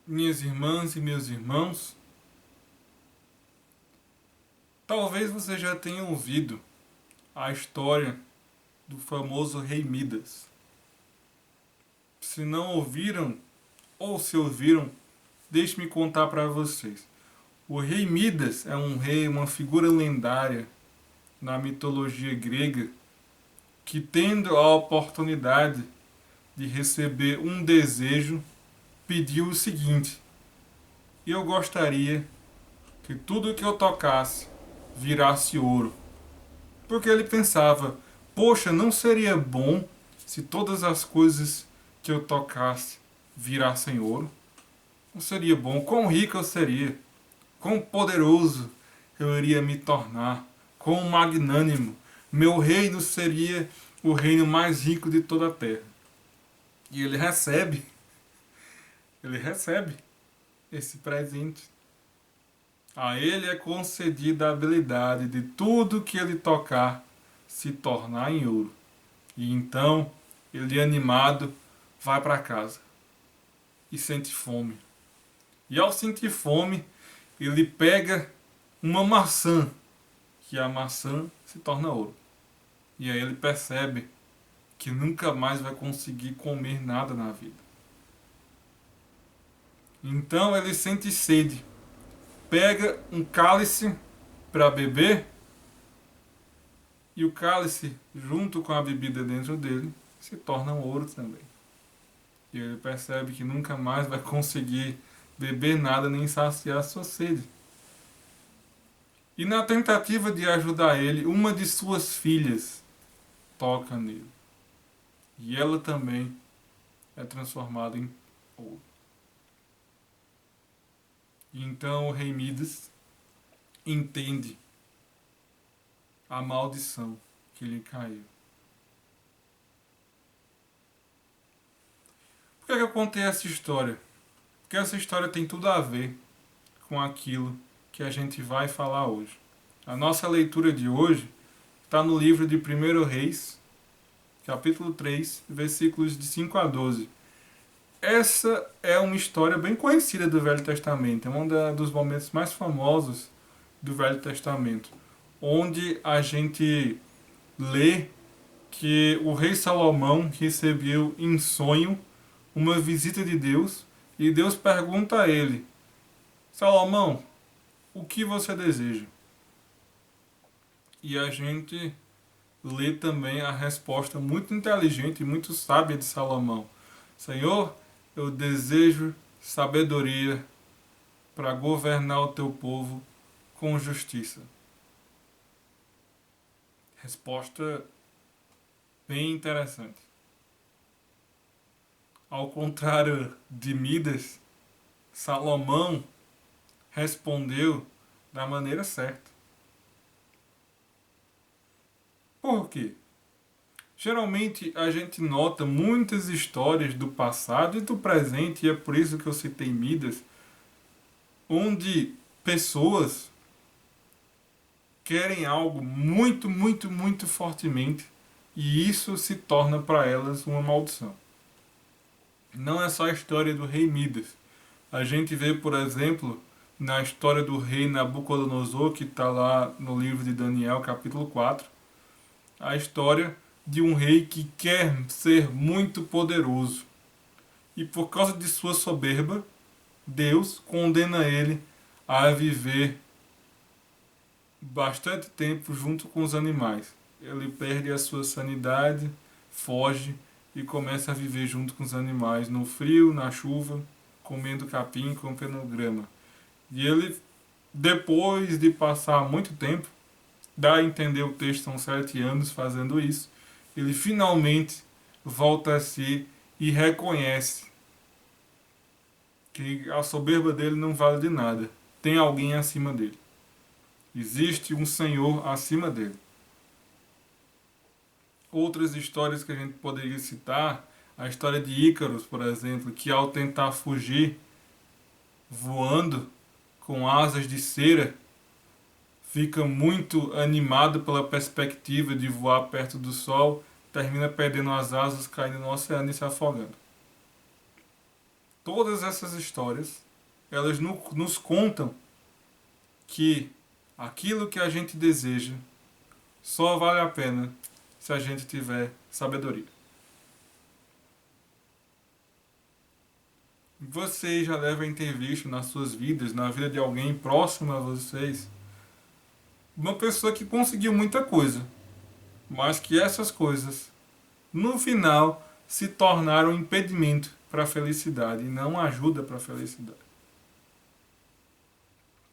Minhas irmãs e meus irmãos, talvez você já tenha ouvido a história do famoso Rei Midas. Se não ouviram ou se ouviram, deixe-me contar para vocês. O Rei Midas é um rei, uma figura lendária na mitologia grega que, tendo a oportunidade de receber um desejo, pediu o seguinte: eu gostaria que tudo que eu tocasse virasse ouro. Porque ele pensava: poxa, não seria bom se todas as coisas que eu tocasse virassem ouro? Não seria bom? Quão rico eu seria? Quão poderoso eu iria me tornar? Quão magnânimo? Meu reino seria o reino mais rico de toda a terra. E ele recebe esse presente. A ele é concedida a habilidade de tudo que ele tocar se tornar em ouro. E então ele, animado, vai para casa e sente fome. E ao sentir fome, ele pega uma maçã, que a maçã se torna ouro. E aí ele percebe que nunca mais vai conseguir comer nada na vida. Então ele sente sede, pega um cálice para beber, e o cálice, junto com a bebida dentro dele, se torna um ouro também. E ele percebe que nunca mais vai conseguir beber nada nem saciar sua sede. E na tentativa de ajudar ele, uma de suas filhas toca nele. E ela também é transformada em ouro. E então o rei Midas entende a maldição que lhe caiu. Por que eu contei essa história? Porque essa história tem tudo a ver com aquilo que a gente vai falar hoje. A nossa leitura de hoje está no livro de 1 Reis, capítulo 3, versículos de 5 a 12. Essa é uma história bem conhecida do Velho Testamento, é um dos momentos mais famosos do Velho Testamento, onde a gente lê que o rei Salomão recebeu em sonho uma visita de Deus e Deus pergunta a ele: Salomão, o que você deseja? E a gente lê também a resposta muito inteligente e muito sábia de Salomão: Senhor, eu desejo sabedoria para governar o teu povo com justiça. Resposta bem interessante. Ao contrário de Midas, Salomão respondeu da maneira certa. Por quê? Geralmente a gente nota muitas histórias do passado e do presente, e é por isso que eu citei Midas, onde pessoas querem algo muito, muito, muito fortemente e isso se torna para elas uma maldição. Não é só a história do rei Midas. A gente vê, por exemplo, na história do rei Nabucodonosor, que está lá no livro de Daniel, capítulo 4, a história de um rei que quer ser muito poderoso. E por causa de sua soberba, Deus condena ele a viver bastante tempo junto com os animais. Ele perde a sua sanidade, foge e começa a viver junto com os animais, no frio, na chuva, comendo capim, comendo grama. E ele, depois de passar muito tempo, dá a entender o texto, são 7 anos fazendo isso, ele finalmente volta a si e reconhece que a soberba dele não vale de nada. Tem alguém acima dele. Existe um Senhor acima dele. Outras histórias que a gente poderia citar, a história de Ícaros, por exemplo, que ao tentar fugir voando com asas de cera, fica muito animado pela perspectiva de voar perto do sol, termina perdendo as asas, caindo no oceano e se afogando. Todas essas histórias, elas nos contam que aquilo que a gente deseja só vale a pena se a gente tiver sabedoria. Vocês já devem ter visto nas suas vidas, na vida de alguém próximo a vocês, uma pessoa que conseguiu muita coisa, mas que essas coisas, no final, se tornaram impedimento para a felicidade e não ajuda para a felicidade.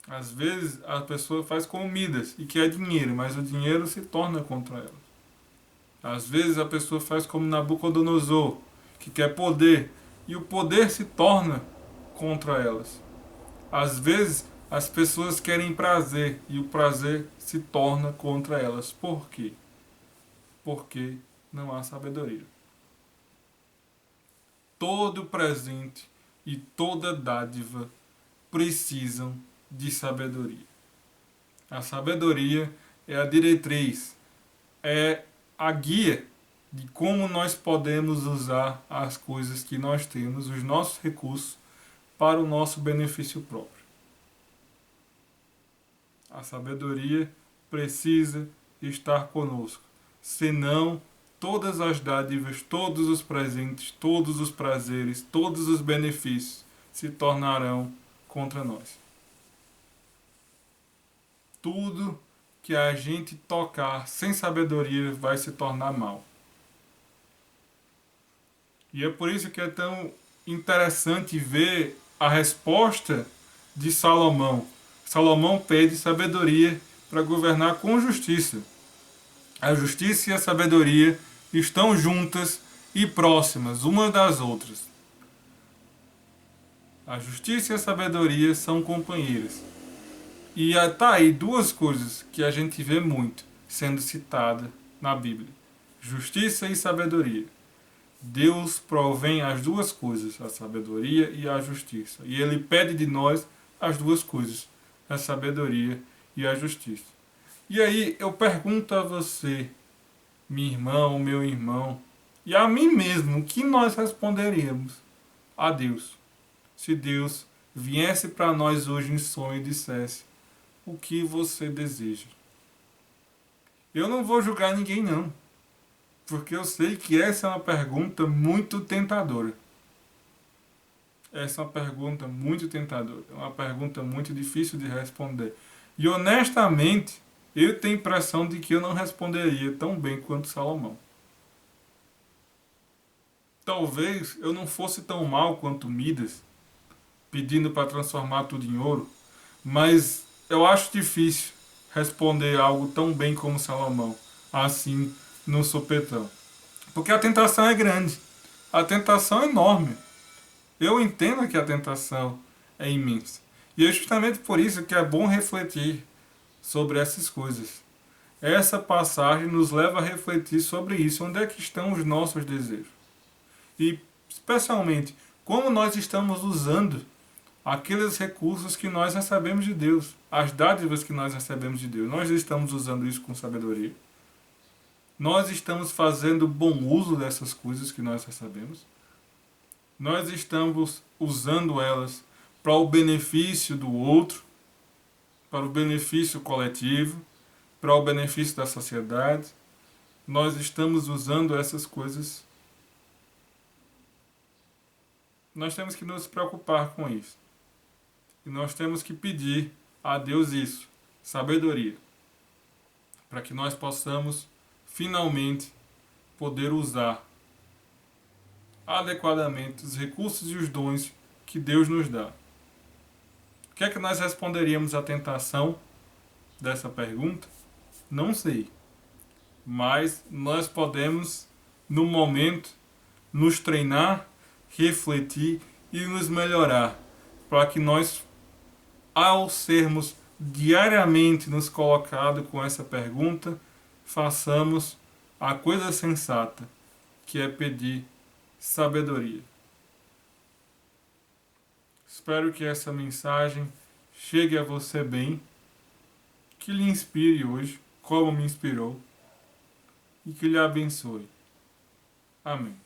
Às vezes a pessoa faz como Midas e quer dinheiro, mas o dinheiro se torna contra ela. Às vezes a pessoa faz como Nabucodonosor, que quer poder, e o poder se torna contra elas. Às vezes as pessoas querem prazer e o prazer se torna contra elas. Por quê? Porque não há sabedoria. Todo presente e toda dádiva precisam de sabedoria. A sabedoria é a diretriz, é a guia de como nós podemos usar as coisas que nós temos, os nossos recursos, para o nosso benefício próprio. A sabedoria precisa estar conosco, senão todas as dádivas, todos os presentes, todos os prazeres, todos os benefícios se tornarão contra nós. Tudo que a gente tocar sem sabedoria vai se tornar mal. E é por isso que é tão interessante ver a resposta de Salomão. Salomão pede sabedoria para governar com justiça. A justiça e a sabedoria estão juntas e próximas umas das outras. A justiça e a sabedoria são companheiras. E tá aí duas coisas que a gente vê muito sendo citada na Bíblia: justiça e sabedoria. Deus provém as duas coisas, a sabedoria e a justiça. E Ele pede de nós as duas coisas, a sabedoria e a justiça. E aí eu pergunto a você, minha irmã, meu irmão, e a mim mesmo, o que nós responderíamos a Deus? Se Deus viesse para nós hoje em sonho e dissesse: o que você deseja? Eu não vou julgar ninguém não, porque eu sei que essa é uma pergunta muito tentadora. Essa é uma pergunta muito tentadora, é uma pergunta muito difícil de responder. E honestamente, eu tenho a impressão de que eu não responderia tão bem quanto Salomão. Talvez eu não fosse tão mal quanto Midas, pedindo para transformar tudo em ouro, mas eu acho difícil responder algo tão bem como Salomão, assim, no supetão. Porque a tentação é grande, a tentação é enorme. Eu entendo que a tentação é imensa. E é justamente por isso que é bom refletir sobre essas coisas. Essa passagem nos leva a refletir sobre isso, onde é que estão os nossos desejos. E, especialmente, como nós estamos usando aqueles recursos que nós recebemos de Deus, as dádivas que nós recebemos de Deus. Nós estamos usando isso com sabedoria. Nós estamos fazendo bom uso dessas coisas que nós recebemos. Nós estamos usando elas para o benefício do outro, para o benefício coletivo, para o benefício da sociedade. Nós estamos usando essas coisas. Nós temos que nos preocupar com isso. E nós temos que pedir a Deus isso, sabedoria, para que nós possamos finalmente poder usar adequadamente os recursos e os dons que Deus nos dá. O que é que nós responderíamos à tentação dessa pergunta? Não sei. Mas nós podemos, no momento, nos treinar, refletir e nos melhorar, para que nós, ao sermos diariamente nos colocados com essa pergunta, façamos a coisa sensata, que é pedir sabedoria. Espero que essa mensagem chegue a você bem, que lhe inspire hoje, como me inspirou, e que lhe abençoe. Amém.